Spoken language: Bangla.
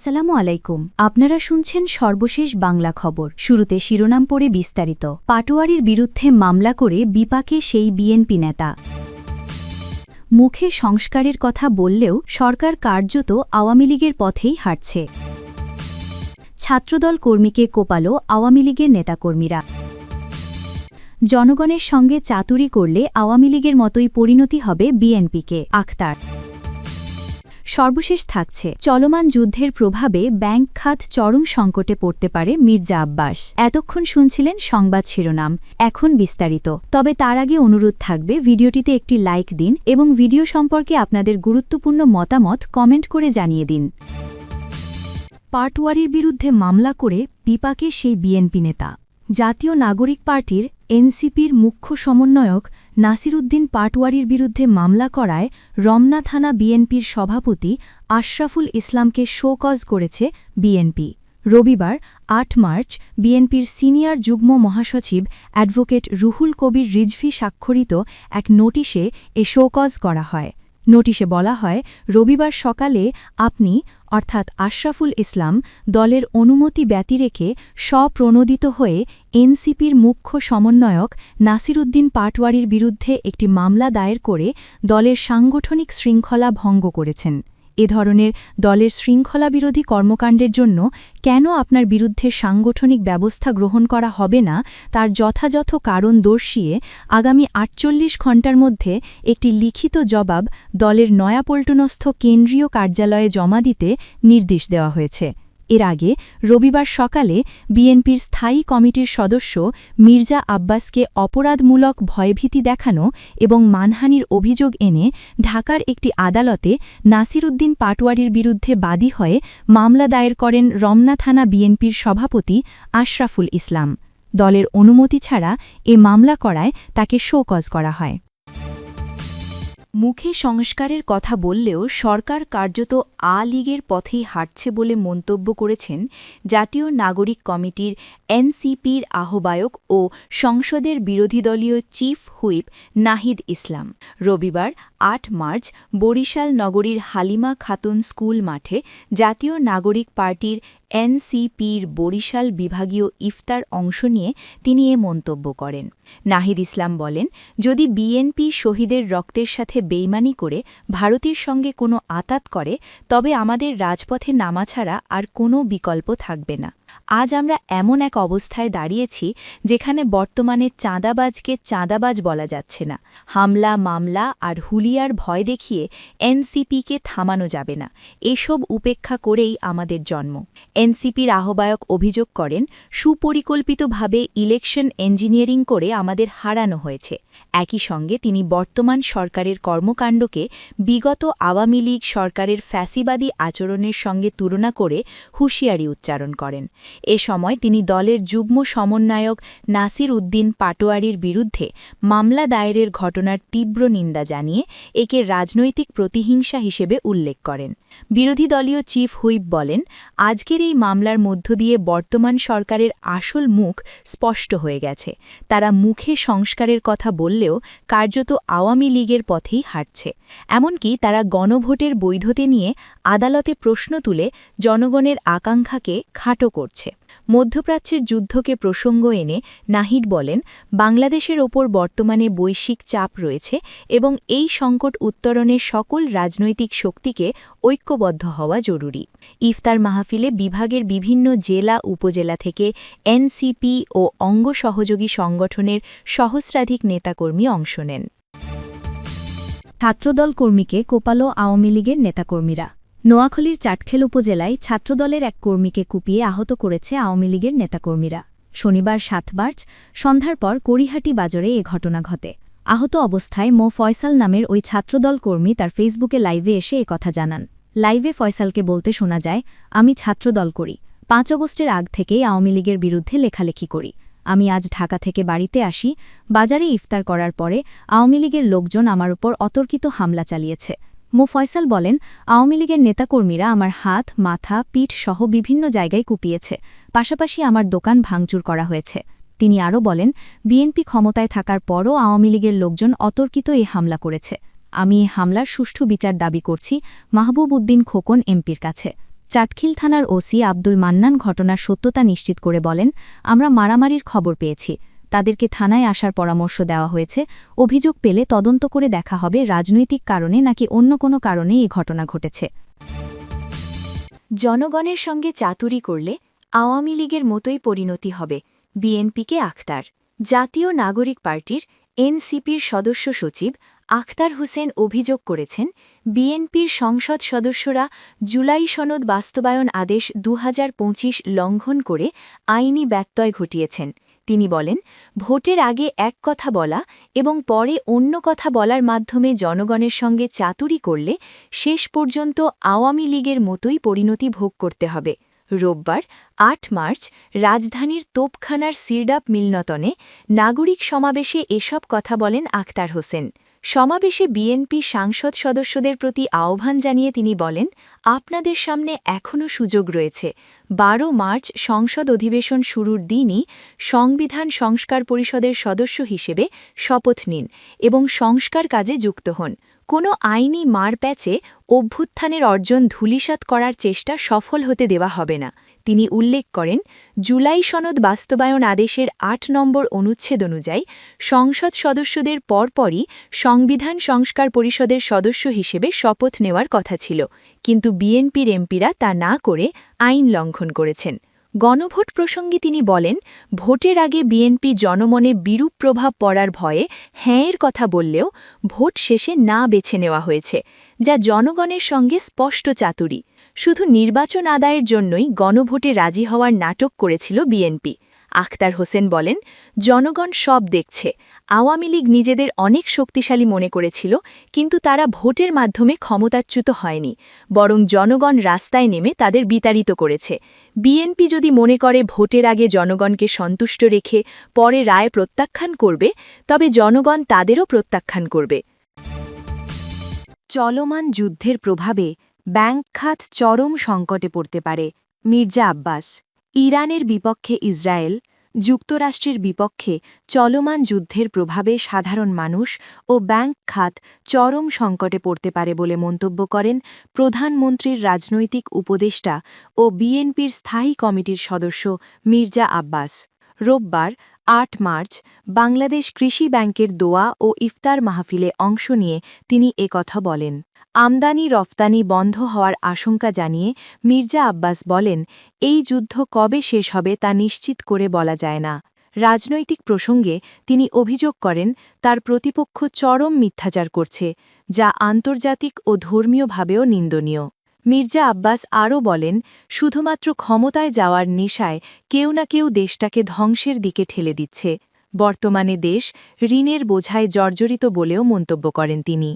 আসসালামু আলাইকুম। আপনারা শুনছেন সর্বশেষ বাংলা খবর। শুরুতে শিরোনাম পড়ে বিস্তারিত। পাটোয়ারির বিরুদ্ধে মামলা করে বিপাকে সেই বিএনপি নেতা। মুখে সংস্কারের কথা বললেও সরকার কার্যত আওয়ামী লীগের পথেই হাঁটছে। ছাত্রদল কর্মীকে কোপালো আওয়ামী লীগের নেতাকর্মীরা। জনগণের সঙ্গে চাতুরি করলে আওয়ামী লীগের মতোই পরিণতি হবে বিএনপিকে। আখতার। সর্বশেষ থাকছে চলমান যুদ্ধের প্রভাবে ব্যাংক খাত চরম সংকটে পড়তে পারে মির্জা আব্বাস। এতক্ষণ শুনছিলেন সংবাদ শিরোনাম, এখন বিস্তারিত। তবে তার আগে অনুরোধ থাকবে ভিডিওটিতে একটি লাইক দিন এবং ভিডিও সম্পর্কে আপনাদের গুরুত্বপূর্ণ মতামত কমেন্ট করে জানিয়ে দিন। পাটোয়ারির বিরুদ্ধে মামলা করে বিপাকে সেই বিএনপি নেতা। জাতীয় নাগরিক পার্টির এনসিপির মুখ্য সমন্বয়ক নাসির উদ্দিন পাটোয়ারির বিরুদ্ধে মামলা করায় রমনা থানা বিএনপির সভাপতি আশরাফুল ইসলামকে শোকজ করেছে বিএনপি। রবিবার ৮ মার্চ বিএনপির সিনিয়র যুগ্ম মহাসচিব অ্যাডভোকেট রুহুল কবির রিজভী স্বাক্ষরিত এক নোটিশে এ শোকজ করা হয়। নোটিশে বলা হয়, রবিবার সকালে আপনি অর্থাৎ আশরাফুল ইসলাম দলের অনুমতি ব্যতিরেকে স্বপ্রণোদিত হয়ে এনসিপির মুখ্য সমন্বয়ক নাসির উদ্দিন পাটোয়ারির বিরুদ্ধে একটি মামলা দায়ের করে দলের সাংগঠনিক শৃঙ্খলা ভঙ্গ করেছেন। এ ধরনের দলের শৃঙ্খলাবিরোধী কর্মকাণ্ডের জন্য কেন আপনার বিরুদ্ধে সাংগঠনিক ব্যবস্থা গ্রহণ করা হবে না তার যথাযথ কারণ দর্শিয়ে আগামী ৪৮ ঘণ্টার মধ্যে একটি লিখিত জবাব দলের নয়াপল্টনস্থ কেন্দ্রীয় কার্যালয়ে জমা দিতে নির্দেশ দেওয়া হয়েছে। এর আগে রবিবার সকালে বিএনপির স্থায়ী কমিটির সদস্য মির্জা আব্বাসকে অপরাধমূলক ভয়ভীতি দেখানো এবং মানহানির অভিযোগ এনে ঢাকার একটি আদালতে নাসির উদ্দিন পাটোয়ারির বিরুদ্ধে বাদী হয়ে মামলা দায়ের করেন রমনা থানা বিএনপির সভাপতি আশরাফুল ইসলাম। দলের অনুমতি ছাড়া এ মামলা করায় তাকে শোকজ করা হয়। মুখে সংস্কারের কথা বললেও সরকার কার্যত লীগের পথেই হাঁটছে বলে মন্তব্য করেছেন জাতীয় নাগরিক কমিটির এনসিপির আহ্বায়ক ও সংসদের বিরোধীদলীয় চিফ হুইপ নাহিদ ইসলাম। রবিবার ৮ মার্চ বরিশাল নগরীর হালিমা খাতুন স্কুল মাঠে জাতীয় নাগরিক পার্টির এনসিপির বরিশাল বিভাগীয় ইফতার অংশ নিয়ে তিনি এ মন্তব্য করেন। নাহিদ ইসলাম বলেন, যদি বিএনপি শহীদের রক্তের সাথে বেইমানি করে ভারতের সঙ্গে কোনো আতাত করে তবে আমাদের রাজপথে নামা ছাড়া আর কোনো বিকল্প থাকবে না। আজ আমরা এমন এক অবস্থায় দাঁড়িয়েছি যেখানে বর্তমানে চাঁদাবাজকে চাঁদাবাজ বলা যাচ্ছে না। হামলা, মামলা আর হুলিয়ার ভয় দেখিয়ে এনসিপিকে থামানো যাবে না। এসব উপেক্ষা করেই আমাদের জন্ম। এনসিপির আহ্বায়ক অভিযোগ করেন, সুপরিকল্পিতভাবে ইলেকশন ইঞ্জিনিয়ারিং করে আমাদের হারানো হয়েছে। একই সঙ্গে তিনি বর্তমান সরকারের কর্মকাণ্ডকে বিগত আওয়ামী লীগ সরকারের ফ্যাসিবাদী আচরণের সঙ্গে তুলনা করে হুঁশিয়ারি উচ্চারণ করেন। এ সময় তিনি দলের যুগ্ম সমন্বয়ক নাসির উদ্দিন পাটোয়ারির বিরুদ্ধে মামলা দায়েরের ঘটনার তীব্র নিন্দা জানিয়ে একে রাজনৈতিক প্রতিহিংসা হিসেবে উল্লেখ করেন। বিরোধী দলীয় চিফ হুইপ বলেন, আজকের এই মামলার মধ্য দিয়ে বর্তমান সরকারের আসল মুখ স্পষ্ট হয়ে গেছে। তারা মুখে সংস্কারের কথা বললেও কার্যত আওয়ামী লীগের পথেই হাঁটছে। এমনকি তারা গণভোটের বৈধতা নিয়ে আদালতে প্রশ্ন তুলে জনগণের আকাঙ্ক্ষাকে খাটো করছে। মধ্যপ্রাচ্যের যুদ্ধকে প্রসঙ্গ এনে নাহিদ বলেন, বাংলাদেশের ওপর বর্তমানে বৈশ্বিক চাপ রয়েছে এবং এই সংকট উত্তরণে সকল রাজনৈতিক শক্তিকে ঐক্যবদ্ধ হওয়া জরুরি। ইফতার মাহফিলে বিভাগের বিভিন্ন জেলা উপজেলা থেকে এনসিপি ও অঙ্গ সহযোগী সংগঠনের সহস্রাধিক নেতাকর্মী অংশ নেন। ছাত্রদল কর্মীকে কোপালো আওয়ামী লীগের নেতাকর্মীরা। নোয়াখালীর চাটখেল উপজেলায় ছাত্রদলের এক কর্মীকে কুপিয়ে আহত করেছে আওয়ামী লীগের নেতাকর্মীরা। শনিবার ৭ মার্চ সন্ধ্যার পর কড়িহাটি বাজারে এ ঘটনা ঘটে। আহত অবস্থায় মো ফয়সাল নামের ওই ছাত্রদল কর্মী তার ফেসবুকে লাইভে এসে কথা জানান। লাইভে ফয়সালকে বলতে শোনা যায়, আমি ছাত্রদল করি। ৫ আগস্টের আগ থেকেই আওয়ামী লীগের বিরুদ্ধে লেখালেখি করি। আমি আজ ঢাকা থেকে বাড়িতে আসি। বাজারে ইফতার করার পরে আওয়ামী লীগের লোকজন আমার উপর অতর্কিত হামলা চালিয়েছে। মো ফয়সাল বলেন, আওয়ামী লীগের নেতাকর্মীরা আমার হাত, মাথা, পিঠ সহ বিভিন্ন জায়গায় কুপিয়েছে। পাশাপাশি আমার দোকান ভাঙচুর করা হয়েছে। তিনি আরও বলেন, বিএনপি ক্ষমতায় থাকার পরও আওয়ামী লীগের লোকজন অতর্কিত এই হামলা করেছে। আমি এই হামলার সুষ্ঠু বিচার দাবি করছি মাহবুব উদ্দিন খোকন এমপির কাছে। চাটখিল থানার ওসি আব্দুল মান্নান ঘটনার সত্যতা নিশ্চিত করে বলেন, আমরা মারামারির খবর পেয়েছি, তাদেরকে থানায় আসার পরামর্শ দেওয়া হয়েছে, অভিযোগ পেলে তদন্ত করে দেখা হবে রাজনৈতিক কারণে নাকি অন্য কোনো কারণে এই ঘটনা ঘটেছে। জনগণের সঙ্গে চাতুরি করলে আওয়ামী লীগের মতোই পরিণতি হবে, বিএনপিকে আখতার। জাতীয় নাগরিক পার্টির এনসিপির সদস্য সচিব আখতার হোসেন অভিযোগ করেছেন, বিএনপির সংসদ সদস্যরা জুলাই সনদ বাস্তবায়ন আদেশ ২০২৫ লঙ্ঘন করে আইনি ব্যত্যয় ঘটিয়েছেন। তিনি বলেন, ভোটের আগে এক কথা বলা এবং পরে অন্য কথা বলার মাধ্যমে জনগণের সঙ্গে চাতুরি করলে শেষ পর্যন্ত আওয়ামী লীগের মতোই পরিণতি ভোগ করতে হবে। রোববার ৮ মার্চ রাজধানীর তোপখানার সিরডাপ মিলনতনে নাগরিক সমাবেশে এসব কথা বলেন আখতার হোসেন। সমাবেশে বিএনপি সাংসদ সদস্যদের প্রতি আহ্বান জানিয়ে তিনি বলেন, আপনাদের সামনে এখনও সুযোগ রয়েছে। ১২ মার্চ সংসদ অধিবেশন শুরুর দিনই সংবিধান সংস্কার পরিষদের সদস্য হিসেবে শপথ নিন এবং সংস্কার কাজে যুক্ত হন। কোনো আইনি মারপ্যাচে অভ্যুত্থানের অর্জন ধূলিসাৎ করার চেষ্টা সফল হতে দেওয়া হবে না। তিনি উল্লেখ করেন, জুলাই সনদ বাস্তবায়ন আদেশের ৮ নম্বর অনুচ্ছেদ অনুযায়ী সংসদ সদস্যদের পরপরই সংবিধান সংস্কার পরিষদের সদস্য হিসেবে শপথ নেওয়ার কথা ছিল, কিন্তু বিএনপির এমপিরা তা না করে আইন লঙ্ঘন করেছেন। গণভোট প্রসঙ্গে তিনি বলেন, ভোটের আগে বিএনপি জনমনে বিরূপ প্রভাব পড়ার ভয়ে হ্যাঁয়ের কথা বললেও ভোট শেষে না বেছে নেওয়া হয়েছে, যা জনগণের সঙ্গে স্পষ্ট চাতুরি। শুধু নির্বাচন আদায়ের জন্যই গণভোটে রাজি হওয়ার নাটক করেছিল বিএনপি। আখতার হোসেন বলেন, জনগণ সব দেখছে। আওয়ামী লীগ নিজেদের অনেক শক্তিশালী মনে করেছিল, কিন্তু তারা ভোটের মাধ্যমে ক্ষমতাচ্যুত হয়নি, বরং জনগণ রাস্তায় নেমে তাদের বিতাড়িত করেছে। বিএনপি যদি মনে করে ভোটের আগে জনগণকে সন্তুষ্ট রেখে পরে রায় প্রত্যাখ্যান করবে, তবে জনগণ তাদেরও প্রত্যাখ্যান করবে। চলমান যুদ্ধের প্রভাবে ব্যাংক খাত চরম সংকটে পড়তে পারে, মির্জা আব্বাস। ইরানের বিপক্ষে ইসরায়েল, যুক্তরাষ্ট্রের বিপক্ষে চলমান যুদ্ধের প্রভাবে সাধারণ মানুষ ও ব্যাংক খাত চরম সংকটে পড়তে পারে বলে মন্তব্য করেন প্রধানমন্ত্রীর রাজনৈতিক উপদেষ্টা ও বিএনপির স্থায়ী কমিটির সদস্য মির্জা আব্বাস। রোববার ৮ মার্চ বাংলাদেশ কৃষি ব্যাংকের দোয়া ও ইফতার মাহফিলে অংশ নিয়ে তিনি একথা বলেন। আমদানি রফতানি বন্ধ হওয়ার আশঙ্কা জানিয়ে মির্জা আব্বাস বলেন, এই যুদ্ধ কবে শেষ হবে তা নিশ্চিত করে বলা যায় না। রাজনৈতিক প্রসঙ্গে তিনি অভিযোগ করেন, তার প্রতিপক্ষ চরম মিথ্যাচার করছে, যা আন্তর্জাতিক ও ধর্মীয়ভাবেও নিন্দনীয়। মির্জা আব্বাস আরও বলেন, শুধুমাত্র ক্ষমতায় যাওয়ার নেশায় কেউ না কেউ দেশটাকে ধ্বংসের দিকে ঠেলে দিচ্ছে। বর্তমানে দেশ ঋণের বোঝায় জর্জরিত বলেও মন্তব্য করেন তিনি।